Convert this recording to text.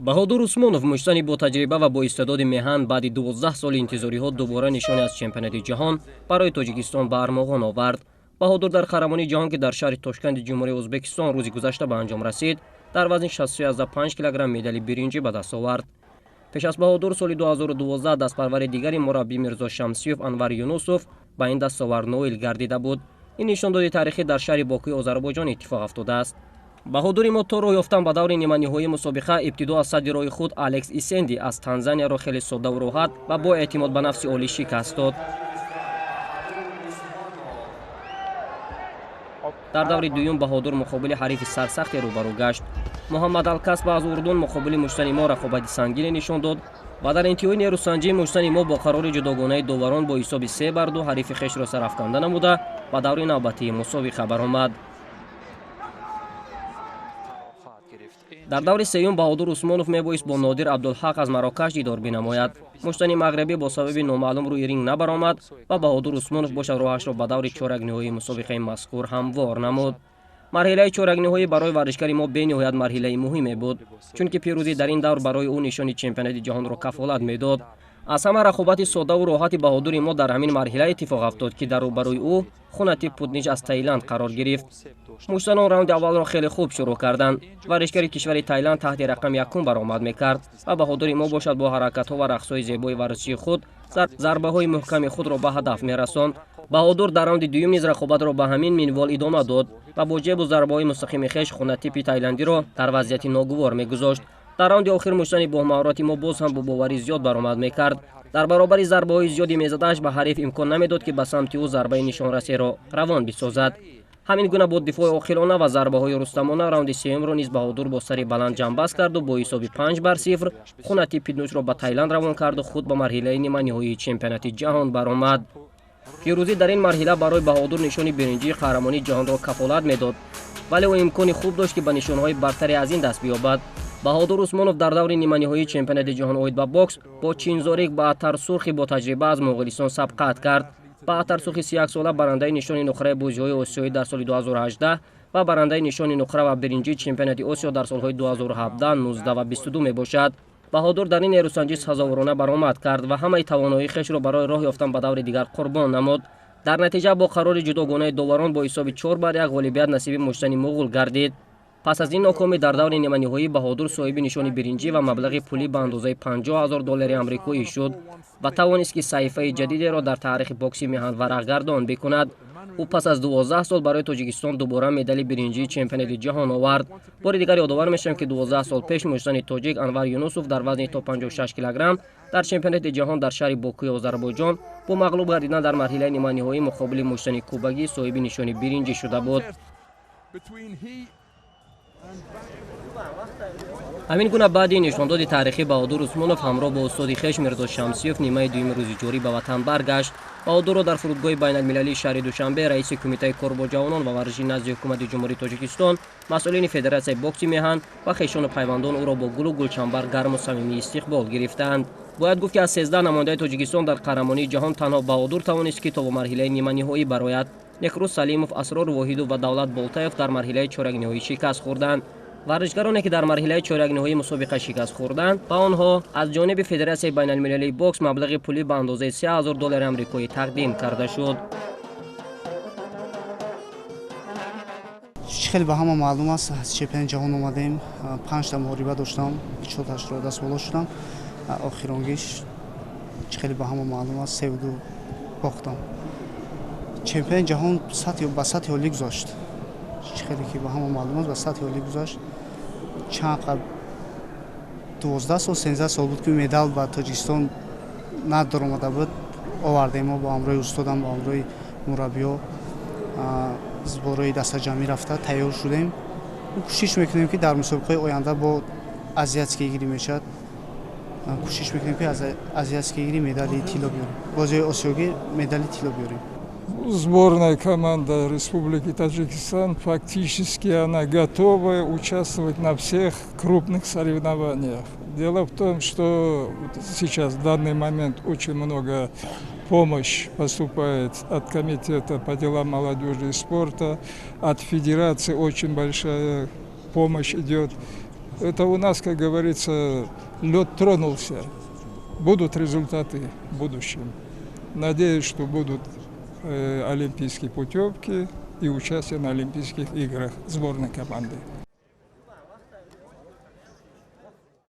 Баҳодур Усмонов муштани бо таҷриба ва бо истеъдоди меҳан баъди 12 соли интизориҳо дубора нишоне аз чемпионати ҷаҳон барои Тоҷикистон ба армоғон овард. Баҳодур дар қаҳрамонии ҷаҳон ки дар шаҳри Тошканти ҷумҳурияи Ӯзбекистон рӯзи гузашта ба анҷом расид, дар вазни 63,5 кг медали биринҷӣ ба даст овард. пеш аз Баҳодур соли 2012 дастпарвари дигари мураббӣ Мирзо Шамсиёв Анвар Юнусов ба ин дастовар ноил гардида буд. ин нишондоди тарихӣ дар шаҳри Бокуи Озарбойҷон иттифоқ афтодааст. Баҳодури мо то роҳ ёфтан ба даври ниманиҳоии мусобиқа ибтидо аз садди роҳи худ Алекс Исенди аз Танзанияро хеле соддаву роҳат ва бо эътимод ба нафси олӣ шикаст дод. дар даври дуюм Баҳодур муқобили ҳарифи сарсахте рӯбарӯ гашт. Муҳаммад Алкасба аз Урдун муқобили муштани мо рақобати сангине нишон дод ва дар интиҳои нерӯсанҷӣ муштани мо бо қарори ҷудогонаи доварон бо ҳисоби 3-2 ҳарифи хешро сарафканда намуда ба даври навбатии мусобиқа баромад. дар даври сеюм Баҳодур Усмонов мебоист бо Нодир Абдулҳақ аз Марокаш дидор бинамояд. муштани мағрибӣ бо сабаби номаълум рӯи ринг набаромад ва Баҳодур Усмонов бошад роҳашро ба даври чоракниҳоии мусобиқаи мазкур ҳамвор намуд. марҳилаи чоракниҳоӣ барои варзишгари мо бениҳоят марҳилаи муҳиме буд, чунки пирӯзӣ дар ин давр барои ӯ нишони чемпионати ҷаҳонро кафолат медод. аз ҳама рақобати соддаву роҳати Баҳодури мо дар ҳамин марҳила иттифоқ афтод ки дар рӯбарӯи ӯ Хунатип Путнич аз Таиланд қарор гирифт. муштанон раунди аввалро хеле хуб шурӯъ карданд. варзишгари кишвари Таиланд таҳти рақами якум баромад мекард ва Баҳодури мо бошад бо ҳаракатҳо ва рақсҳои зебои варзишии худ зарбаҳои муҳками худро ба ҳадаф мерасонд. Баҳодур дар раунди дуюм низ рақобатро ба ҳамин минвол идома дод ва бо ҷебу зарбаҳои мустақими хеш Хунатипи тайландиро дар вазъияти ногувор мегузошт. дар раунди охир муштани боҳмаҳорати мо боз ҳам бо боварӣ зиёд баромад мекард. дар баробари зарбаҳои зиёди мезадааш ба ҳариф имкон намедод ки ба самти ӯ зарбаи нишонрасеро равон бисозад. ҳамин гуна бо дифои охирона ва зарбаҳои рустамона раунди сеюмро низ Баҳодур бо сари баланд ҷамъбаст карду бо ҳисоби 5-0 Хунатип Путничро ба Таиланд равон карду худ ба марҳилаи ниманиҳоии чемпионати ҷаҳон баромад. пирӯзӣ дар ин марҳила барои Баҳодур нишони биринҷии қаҳрамонии ҷаҳонро кафолат медод, вале ӯ имкони хуб дошт ки ба нишонҳои бартаре аз ин даст биёбад. Баҳодур Усмонов дар даври ниманиҳоии чемпионати ҷаҳон оид ба бокс бо Чинзорик Баъатар Сурхи бо таҷриба аз Моғолистон сабқат кард. Баъатар Сурхи 31 сола барандаи нишони нуқраи бӯҷиҳои осиёӣ дар соли 2018 ва барандаи нишони нуқра ва биринҷии чемпионати Осиё дар солҳои 2017, 19 ва 22 мебошад. Баҳодур дар ин нерӯсанҷӣ сазоворона баромад кард ва ҳамаи тавоноии хешро барои роҳ ёфтан ба даври дигар қурбон намуд. дар натиҷа бо қарори ҷудогонаи доварон бо ҳисоби 4-1 ғолибият насиби муштани муғул гардид. пас аз ин нокомӣ дар даври ниманиҳоӣ Баҳодур соҳиби нишони биринҷӣ ва маблағи пулӣ ба андозаи $50,000 амрикоӣ шуд ва тавонист ки саҳифаи ҷадидеро дар таърихи бокси меҳан варақгардон бикунад. ӯ пас аз 12 сол барои Тоҷикистон дубора медали биринҷии чемпионати ҷаҳон овард. бори дигар ёдовар мешавем ки 12 сол пеш муштани тоҷик Анвар Юнусов дар вазни то 56 кг дар чемпионати ҷаҳон дар шаҳри Бокуи Озарбойҷон бо мағлуб гардидан дар марҳилаи ниманиҳоӣ муқобили муштани кубагӣ соҳиби нишони биринҷӣ шуда буд. ҳамин гуна баъди нишондоди таърихӣ Баҳодур Усмонов ҳамроҳ бо устоди хеш Мирзо Шамсиёв нимаи дуюми рӯзи ҷорӣ ба ватан баргашт. Баҳодурро дар фурудгоҳи байналмилалии шаҳри Душанбе раиси кумитаи кор бо ҷавонон ва варзиши назди ҳукумати ҷумҳурии Тоҷикистон, масъулини Федератсияи бокси меҳан ва хешону пайвандон ӯро бо гулу гулчанбар гарму самимӣ истиқбол гирифтанд. бояд гуфт ки аз 13 намояндаи Тоҷикистон дар қаҳрамонии ҷаҳон танҳо Баҳодур тавонист ки то ба марҳилаи ниманиҳоӣ барояд. Некрӯз Салимов, Асрор Воҳидов ва Давлат Болтаев дар марҳилаи чоракниҳоӣ шикаст хӯрданд. варзишгароне ки дар марҳилаи чоракниҳоии мусобиқа шикаст хӯрданд, ба онҳо аз ҷониби Федератсияи байналмилалии бокс маблағи пулӣ ба андозаи $3,000 амрикоӣ тақдим карда шуд. хеле ба ҳама маълум аст, аз чемпионати ҷаҳон омадаем, 5 та муҳориба доштам, 4-8 дастмоло шудам, охиронгиш хеле ба ҳама маълум аст, 3-2 бохтам. чемпионати ҷаҳон ба сатҳи олӣ гузашт, хеле ки ба ҳама маълум аст, ба сатҳи олӣ гузашт. чанд қабл 12 сол 13 сол буд ки медал ба Тоҷикистон надоромада буд, овардем мо бо ҳамроҳи устодам, бо ҳамроҳи мураббиҳо зборҳои дастаҷамъӣ рафта тайёр шудем. кӯшиш мекунем ки дар мусобиқаи оянда бо азиатские игры мешавад, кӯшиш мекунем ки аз азиатские игры медали тилло биёрем, бозиҳои осиёгӣ медали тилло биёрем. Сборная команда Республики Таджикистан фактически она готова участвовать на всех крупных соревнованиях. Дело в том, что сейчас в данный момент очень много помощь поступает от Комитета по делам молодежи и спорта, от Федерации очень большая помощь идет. Это у нас, как говорится, лед тронулся. Будут результаты в будущем. Надеюсь, что будут олимпийские путевки и участие на Олимпийских играх сборной команды.